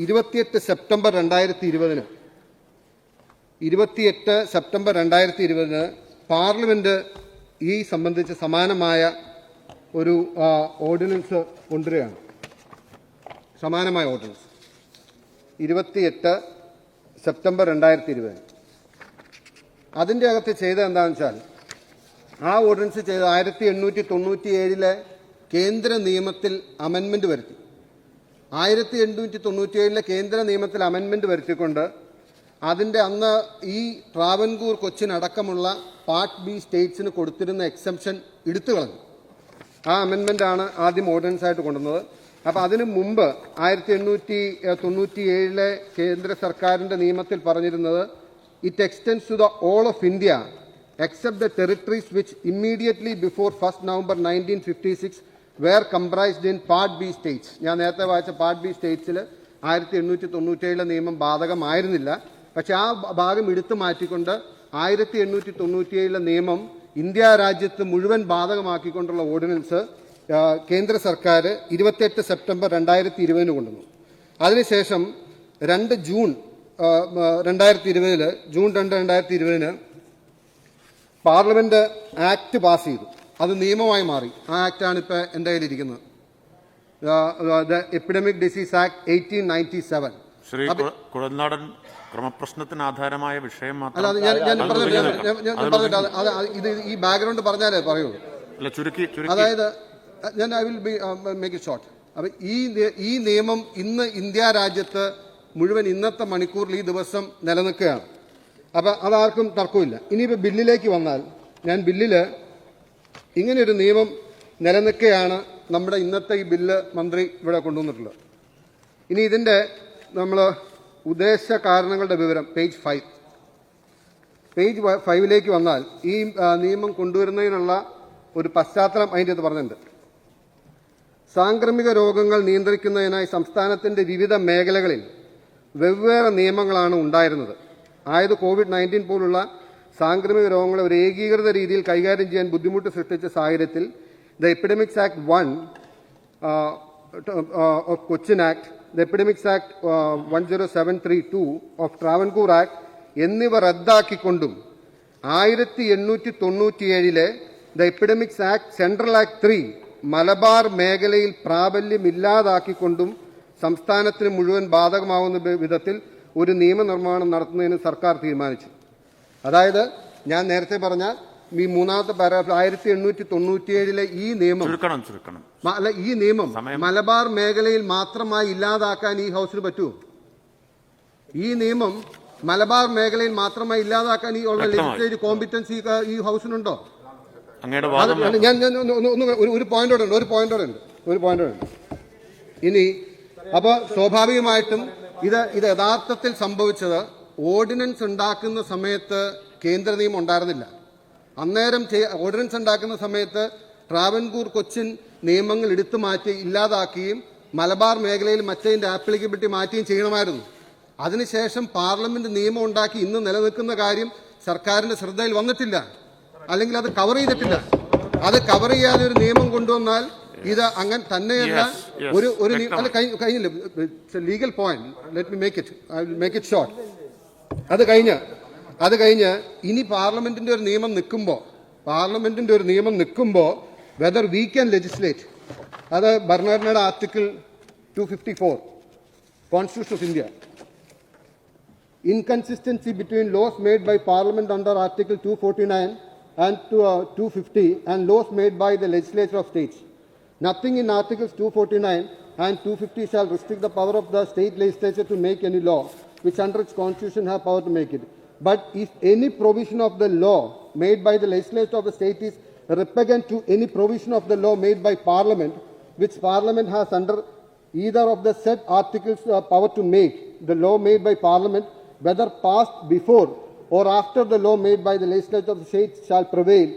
28 September 2020 parliament ഈ സംബന്ധിച്ച് സമാനമായ ഒരു ഓർഡിനൻസ് കൊണ്ടുവരികയാണ്. സമാനമായ ഓർഡിനൻസ് 28 സെപ്റ്റംബർ 2020. അതിൻ്റെ അകത്ത് ചെയ്തത് എന്താണെന്ന് വെച്ചാൽ, ആ ഓർഡിനൻസ് ചെയ്ത് 1897 കേന്ദ്ര നിയമത്തിൽ അമെൻമെന്റ് വരുത്തി. 1897 കേന്ദ്ര നിയമത്തിൽ അമെൻമെന്റ് വരുത്തിക്കൊണ്ട് അതിൻ്റെ അന്ന് ഈ ട്രാവൻകൂർ കൊച്ചിൻ അടക്കമുള്ള പാർട്ട് ബി സ്റ്റേറ്റ്സിന് കൊടുത്തിരുന്ന എക്സംഷൻ എടുത്തു കളഞ്ഞു. ആ അമെൻമെൻ്റാണ് ആദ്യം ഓർഡിനൻസ് ആയിട്ട് കൊണ്ടുവന്നത്. അപ്പോൾ അതിനു മുമ്പ് 1897 കേന്ദ്ര സർക്കാരിൻ്റെ നിയമത്തിൽ പറഞ്ഞിരുന്നത്, it extends to the all of India except the territories which immediately before 1 November 1956 were comprised in part B states. ഞാൻ നേരത്തെ വായിച്ച പാർട്ട് ബി സ്റ്റേറ്റ്സിൽ 1897 നിയമം ബാധകമായിരുന്നില്ല. പക്ഷെ ആ ഭാഗം എടുത്തു മാറ്റിക്കൊണ്ട് 1897 നിയമം ഇന്ത്യ രാജ്യത്ത് മുഴുവൻ ബാധകമാക്കിക്കൊണ്ടുള്ള ഓർഡിനൻസ് കേന്ദ്ര സർക്കാർ 28 സെപ്റ്റംബർ 2020 കൊണ്ടുവന്നു. അതിനുശേഷം 2 ജൂൺ 2020 പാർലമെന്റ് ആക്ട് പാസ് ചെയ്തു. അത് നിയമമായി മാറി. ആ ആക്ടാണ് ഇപ്പോൾ എൻ്റെ കയ്യിലിരിക്കുന്നത്, the epidemic disease act 1897. Shri Kuzhalnadan, ക്രമപ്രശ്നത്തിന് ആധാരമായ വിഷയം മാത്രം ഇത് ഈ ബാക്ക്ഗ്രൗണ്ട് പറഞ്ഞാലേ പറയുള്ളൂ. അതായത് I will make it short. അപ്പം ഈ നിയമം ഇന്ന് ഇന്ത്യ രാജ്യത്ത് മുഴുവൻ ഇന്നത്തെ മണിക്കൂറിൽ ഈ ദിവസം നിലനിൽക്കുകയാണ്. അപ്പം അതാർക്കും തർക്കമില്ല. ഇനിയിപ്പോൾ ബില്ലിലേക്ക് വന്നാൽ, ഞാൻ ബില്ലിൽ ഇങ്ങനെയൊരു നിയമം നിലനിൽക്കുകയാണ് നമ്മുടെ ഇന്നത്തെ ഈ ബില്ല് മന്ത്രി ഇവിടെ കൊണ്ടുവന്നിട്ടുള്ളത്. ഇനി ഇതിൻ്റെ നമ്മൾ ഉദ്ദേശ കാരണങ്ങളുടെ വിവരം പേജ് 5 വന്നാൽ ഈ നിയമം കൊണ്ടുവരുന്നതിനുള്ള ഒരു പശ്ചാത്തലം അതിൻ്റെ അത് പറഞ്ഞിട്ടുണ്ട്. സാംക്രമിക രോഗങ്ങൾ നിയന്ത്രിക്കുന്നതിനായി സംസ്ഥാനത്തിൻ്റെ വിവിധ മേഖലകളിൽ വെവ്വേറെ നിയമങ്ങളാണ് ഉണ്ടായിരുന്നത്. ആയത് കോവിഡ്-19 പോലുള്ള സാംക്രമിക രോഗങ്ങളെ ഒരു ഏകീകൃത രീതിയിൽ കൈകാര്യം ചെയ്യാൻ ബുദ്ധിമുട്ട് സൃഷ്ടിച്ച സാഹചര്യത്തിൽ the epidemics act 1 of Cochin act, the epidemics act 10732 of Travancore act എന്നിവ റദ്ദാക്കിക്കൊണ്ടും 1897 the epidemics act central act 3 Malabar മേഖലയിൽ പ്രാബല്യമില്ലാതാക്കിക്കൊണ്ടും സംസ്ഥാനത്തിന് മുഴുവൻ ബാധകമാവുന്ന വിധത്തിൽ ഒരു നിയമനിർമ്മാണം നടത്തുന്നതിന് സർക്കാർ തീരുമാനിച്ചു. അതായത് ഞാൻ നേരത്തെ പറഞ്ഞ ഈ മൂന്നാമത്തെ പാരാഗ്രാഫ് 1897 ഈ നിയമം ഈ നിയമം മലബാർ മേഖലയിൽ മാത്രമായി ഇല്ലാതാക്കാൻ ഈ ഹൗസിന് പറ്റുമോ? ഈ നിയമം മലബാർ മേഖലയിൽ മാത്രമായി ഇല്ലാതാക്കാൻ ഈ ലെജിസ്ലേറ്റീവ് കോമ്പിറ്റൻസി ഈ ഹൗസിനുണ്ടോ? ഞാൻ ഒരു പോയിന്റോടെ ഉണ്ട്. ഇനി അപ്പോൾ സ്വാഭാവികമായിട്ടും ഇത് യഥാർത്ഥത്തിൽ സംഭവിച്ചത് ഓർഡിനൻസ് ഉണ്ടാക്കുന്ന സമയത്ത് കേന്ദ്ര നിയമം ഉണ്ടായിരുന്നില്ല. അന്നേരം ഓർഡിനൻസ് ഉണ്ടാക്കുന്ന സമയത്ത് ട്രാവൻകൂർ കൊച്ചിൻ നിയമങ്ങൾ എടുത്തു മാറ്റി ഇല്ലാതാക്കുകയും മലബാർ മേഖലയിൽ മറ്റതിൻ്റെ ആപ്ലിക്കബിലിറ്റി മാറ്റുകയും ചെയ്യണമായിരുന്നു. അതിനുശേഷം പാർലമെന്റ് നിയമം ഉണ്ടാക്കി ഇന്ന് നിലനിൽക്കുന്ന കാര്യം സർക്കാരിന്റെ ശ്രദ്ധയിൽ വന്നിട്ടില്ല, അല്ലെങ്കിൽ അത് കവർ ചെയ്തിട്ടില്ല. അത് കവർ ചെയ്യാതെ ഒരു നിയമം കൊണ്ടുവന്നാൽ ഇത് അങ്ങനെ തന്നെയല്ല. ഒരു കഴിഞ്ഞില്ല legal point. Let me make it short. അത് കഴിഞ്ഞ് ഇനി പാർലമെന്റിന്റെ ഒരു നിയമം നിൽക്കുമ്പോൾ വെദർ വി ക്യാൻ ലെജിസ്ലേറ്റ്, അത് ഭരണഘടനയുടെ article 254 constitution of India, inconsistency between laws made by Parliament under Article 249 and 250 and laws made by the legislature of states. Nothing in Articles 249 and 250 shall restrict the power of the state legislature to make any law which under its constitution have power to make it. But if any provision of the law made by the legislature of the state is repugnant to any provision of the law made by Parliament, which Parliament has under either of the said articles power to make, the law made by Parliament, whether passed before or after the law made by the legislature of the state shall prevail,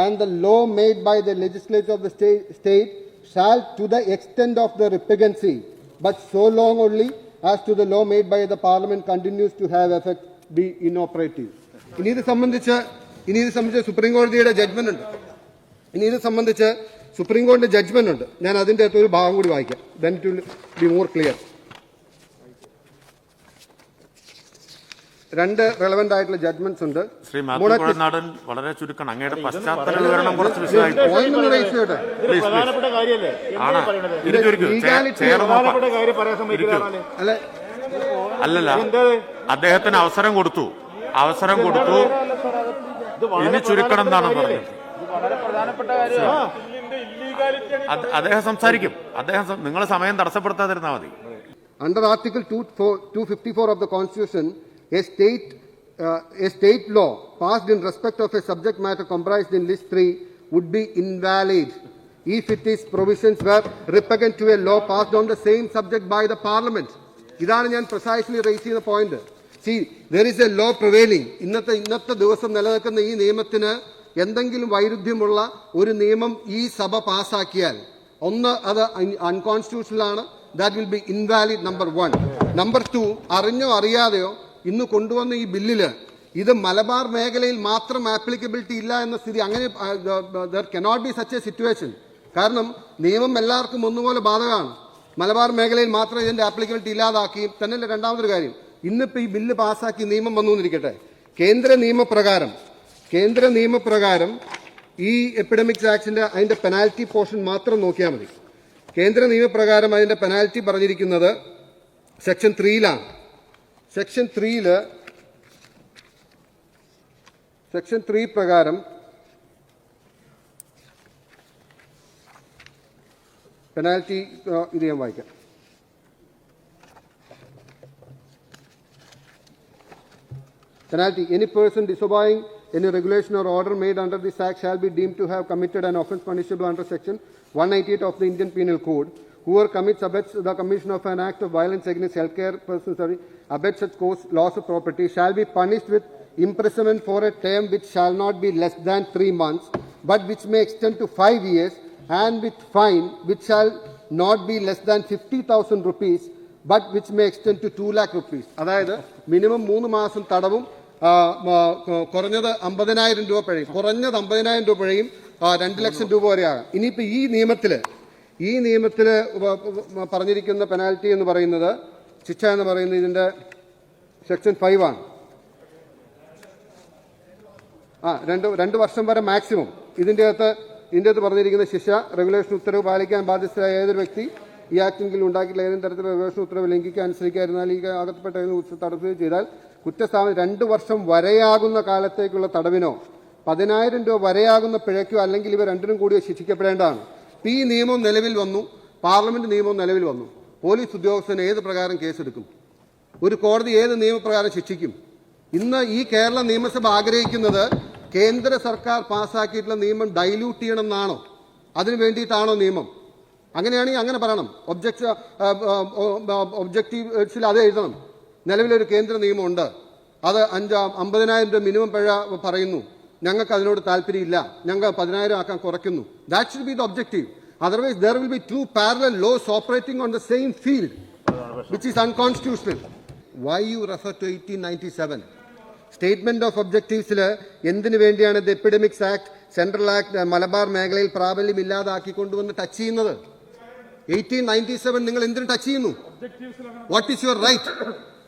and the law made by the legislature of the state shall, to the extent of the repugnancy, but so long only as to the law made by the Parliament continues to have effect, be inoperative. ഇനി ഇത് സംബന്ധിച്ച് supreme കോടതിയുടെ judgement ഉണ്ട്. ഞാൻ അതിൻ്റെ അകത്ത് ഒരു ഭാഗം കൂടി വായിക്കാം. then it will be more clear. രണ്ട് റെലവെന്റ് ആയിട്ടുള്ള ജഡ്ജ്മെന്റ്സ് ഉണ്ട്. ശ്രീ മാത്യു കുഴൽനാടൻ വളരെ ചുരുക്കണം. അങ്ങയുടെ പശ്ചാത്തല വിവരണം കുറച്ച് വിശദമായി അല്ലല്ല, അദ്ദേഹത്തിന് അവസരം കൊടുത്തു. ഇനി ചുരുക്കണം എന്നാണ് പറഞ്ഞത്. അദ്ദേഹം സംസാരിക്കും. നിങ്ങൾ സമയം തടസ്സപ്പെടുത്താതിരുന്നാൽ മതി. Under Article 254 of the Constitution, a state law passed in respect of a subject matter comprised in List 3 would be invalid if its provisions were repugnant to a law passed on the same subject by the Parliament. ഇതാണ് ഞാൻ precisely raise ചെയ്യുന്ന point. See, there is a law prevailing. ഇന്നത്തെ ദിവസം നിലനിൽക്കുന്ന ഈ നിയമത്തിന് എന്തെങ്കിലും വൈരുദ്ധ്യമുള്ള ഒരു നിയമം ഈ സഭ പാസാക്കിയാൽ ഒന്ന് അത് അൺകോൺസ്റ്റിറ്റ്യൂഷണൽ ആണ്. That will be invalid, number 1. Number 2, അറിഞ്ഞോ അറിയാതെയോ ഇന്ന് കൊണ്ടുവന്ന ഈ ബില്ലില് ഇത് മലബാർ മേഖലയിൽ മാത്രം ആപ്ലിക്കബിലിറ്റി ഇല്ല എന്ന സ്ഥിതി. അങ്ങനെ there cannot be such a situation. കാരണം നിയമം എല്ലാവർക്കും ഒന്നുപോലെ ബാധകമാണ്. മലബാർ മേഖലയിൽ മാത്രം ഇതിന്റെ ആപ്ലിക്കബിലിറ്റി ഇല്ലാതാക്കി. തന്നെ രണ്ടാമതൊരു കാര്യം, ഇന്നിപ്പോൾ ഈ ബില്ല് പാസ്സാക്കി നിയമം വന്നു എന്നിരിക്കട്ടെ, കേന്ദ്ര നിയമപ്രകാരം ഈ എപ്പിഡമിക്സ് ആക്ടിന്റെ അതിന്റെ പെനാൽറ്റി പോർഷൻ മാത്രം നോക്കിയാൽ മതി. കേന്ദ്ര നിയമപ്രകാരം അതിന്റെ പെനാൽറ്റി പറഞ്ഞിരിക്കുന്നത് സെക്ഷൻ 3ലാണ്. സെക്ഷൻ 3 പ്രകാരം പെനാൽറ്റി ഇത് ഞാൻ വായിക്കാം. Penalty: any person disobeying any regulation or order made under this act shall be deemed to have committed an offence punishable under section 198 of the Indian Penal Code. Whoever commits, abets the commission of an act of violence against healthcare persons, abets such cause loss of property, shall be punished with imprisonment for a term which shall not be less than 3 months, but which may extend to 5 years, and with fine which shall not be less than 50,000 rupees, but which may extend to 2 lakh rupees. അതായത് minimum 3 മാസം തടവും കുറഞ്ഞത് 50,000 രൂപ പിഴയും, 2 ലക്ഷം രൂപ വരെയാകാം. ഇനിയിപ്പോൾ ഈ നിയമത്തിൽ പറഞ്ഞിരിക്കുന്ന പെനാൽറ്റി എന്ന് പറയുന്നത്, ശിക്ഷ എന്ന് പറയുന്നത് ഇതിന്റെ സെക്ഷൻ 5 ആണ്. 2 വർഷം വരെ മാക്സിമം. ഇതിന്റെ അകത്ത് പറഞ്ഞിരിക്കുന്ന ശിക്ഷ, റെഗുലേഷൻ ഉത്തരവ് പാലിക്കാൻ ബാധ്യസ്ഥരായ ഏതൊരു വ്യക്തി ഈ ആക്ടിൽ ഉണ്ടാക്കിയിട്ടുള്ള ഏതെങ്കിലും തരത്തിലുള്ള റെഗുലേഷൻ ഉത്തരവ് ലംഘിക്കാൻ അനുസരിക്കാതിരുന്നാൽ ഈ അകത്തപ്പെട്ട തടസ്സം ചെയ്താൽ കുറ്റസ്ഥാപനം 2 വർഷം വരെയാകുന്ന കാലത്തേക്കുള്ള തടവിനോ 10,000 രൂപ വരെയാകുന്ന പിഴയ്ക്കോ അല്ലെങ്കിൽ ഇവ രണ്ടിനും കൂടി ശിക്ഷിക്കപ്പെടേണ്ടതാണ്. ഈ നിയമം നിലവിൽ വന്നു, പാർലമെന്റ് നിയമം നിലവിൽ വന്നു. പോലീസ് ഉദ്യോഗസ്ഥന് ഏത് പ്രകാരം കേസെടുക്കും? ഒരു കോടതി ഏത് നിയമപ്രകാരം ശിക്ഷിക്കും? ഇന്ന് ഈ കേരള നിയമസഭ ആഗ്രഹിക്കുന്നത് കേന്ദ്ര സർക്കാർ പാസ്സാക്കിയിട്ടുള്ള നിയമം ഡൈല്യൂട്ട് ചെയ്യണമെന്നാണോ? അതിനു വേണ്ടിയിട്ടാണോ നിയമം? അങ്ങനെയാണെങ്കിൽ അങ്ങനെ പറയണം. ഒബ്ജക്റ്റീവ്സിൽ അത് എഴുതണം. നിലവിലൊരു കേന്ദ്ര നിയമമുണ്ട്, അത് 50,000 രൂപ മിനിമം പിഴ പറയുന്നു, ഞങ്ങൾക്ക് അതിനോട് താല്പര്യമില്ല, ഞങ്ങൾ 10,000 ആക്കാൻ കുറയ്ക്കുന്നു. That should be the objective. Otherwise, there will be 2 parallel laws operating on the same field, which is unconstitutional. Why you refer to 1897? Statement of objectives എന്തിനു വേണ്ടിയാണ് the epidemics act, central act Malabar മേഖലയിൽ പ്രാബല്യം ഇല്ലാതാക്കി കൊണ്ടുവന്ന് touch ചെയ്യുന്നത്? 1897 നിങ്ങൾ എന്തിനു touch ചെയ്യുന്നു? What is your right?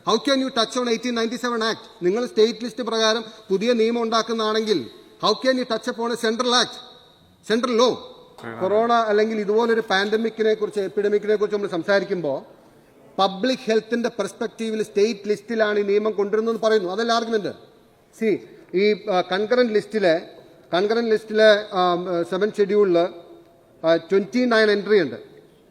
How can you touch on 1897 act? നിങ്ങൾ സ്റ്റേറ്റ് ലിസ്റ്റ് പ്രകാരം പുതിയ നിയമം ഉണ്ടാക്കുന്നതാണെങ്കിൽ how can you touch upon a central act, central law? Corona അല്ലെങ്കിൽ ഇതുപോലൊരു പാൻഡമിക്കിനെ കുറിച്ച്, എപ്പിഡമിക്കിനെ കുറിച്ച് നമ്മൾ സംസാരിക്കുമ്പോൾ പബ്ലിക് ഹെൽത്തിന്റെ പെർസ്പെക്റ്റീവിൽ സ്റ്റേറ്റ് ലിസ്റ്റിലാണ് ഈ നിയമം കൊണ്ടുവരുന്നതെന്ന് പറയുന്നു. അതല്ല ആർഗ്യുമെന്റ്. ഈ കൺകറന്റ് ലിസ്റ്റിലെ 7th ഷെഡ്യൂളിൽ 29 എൻട്രി ഉണ്ട്.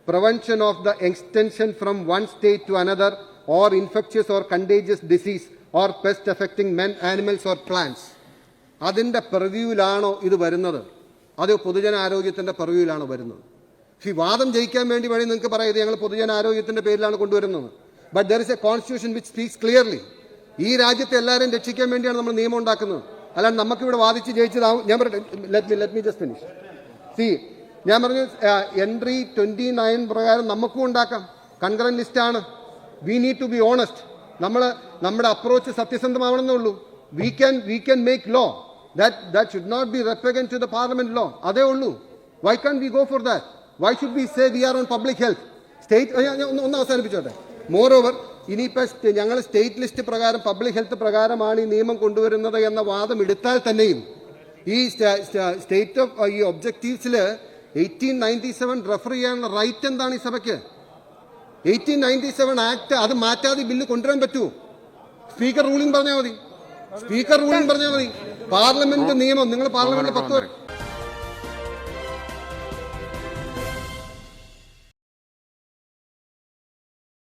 Prevention of the extension from one state to another or infectious or contagious disease or pest affecting men, animals or plants. അതിന്റെ പെർവ്യൂവിലാണോ ഇത് വരുന്നത്? അത് പൊതുജനാരോഗ്യത്തിന്റെ പെർവ്യൂവിലാണോ വരുന്നത്? വാദം ജയിക്കാൻ വേണ്ടി വേണമെങ്കിൽ നിങ്ങൾക്ക് പറയാം ഇത് ഞങ്ങൾ പൊതുജനാരോഗ്യത്തിന്റെ പേരിലാണ് കൊണ്ടുവരുന്നത്. But there is A constitution which speaks clearly. ഈ രാജ്യത്തെ എല്ലാവരെയും രക്ഷിക്കാൻ വേണ്ടിയാണ് നമ്മൾ നിയമം ഉണ്ടാക്കുന്നത്. അല്ലാണ്ട് നമുക്കിവിടെ വാദിച്ച് ജയിച്ചതാവും. ഞാൻ പറയട്ടെ, ലെറ്റ് മീ ജസ്റ്റ് ഫിനിഷ്. ഞാൻ പറഞ്ഞു എൻട്രി 29 പ്രകാരം നമുക്കും ഉണ്ടാക്കാം. കൺകറന്റ് ലിസ്റ്റാണ്. We need to be honest. നമ്മുടെ അപ്രോച്ച് സത്യസന്ധമാവണമെന്നേ ഉള്ളൂ. We can make law that should not be repugnant to the parliament law. അതേ ഉള്ളൂ. Why can't we go for that? Why should we say we are on public health? State ഒന്ന് അവസാനിപ്പിച്ചോട്ടെ. Moreover ഇനിയിപ്പോൾ ഞങ്ങൾ state list പ്രകാരം public health പ്രകാരമാണ് ഈ നിയമം കൊണ്ടുവരുന്നത് എന്ന വാദം എടുത്താൽ തന്നെയും ഈ സ്റ്റേറ്റ് ഓഫ് ഈ ഒബ്ജക്റ്റീവ്സിൽ 1897 റെഫർ ചെയ്യാനുള്ള റൈറ്റ് എന്താണ് ഈ സഭയ്ക്ക്? 1897 ആക്ട് അത് മാറ്റാതെ ബില്ല് കൊണ്ടുവരാൻ പറ്റുമോ? സ്പീക്കർ റൂളിംഗ് പറഞ്ഞാൽ മതി. പാർലമെന്റ് നിയമം നിങ്ങൾ പാർലമെന്റിൽ 10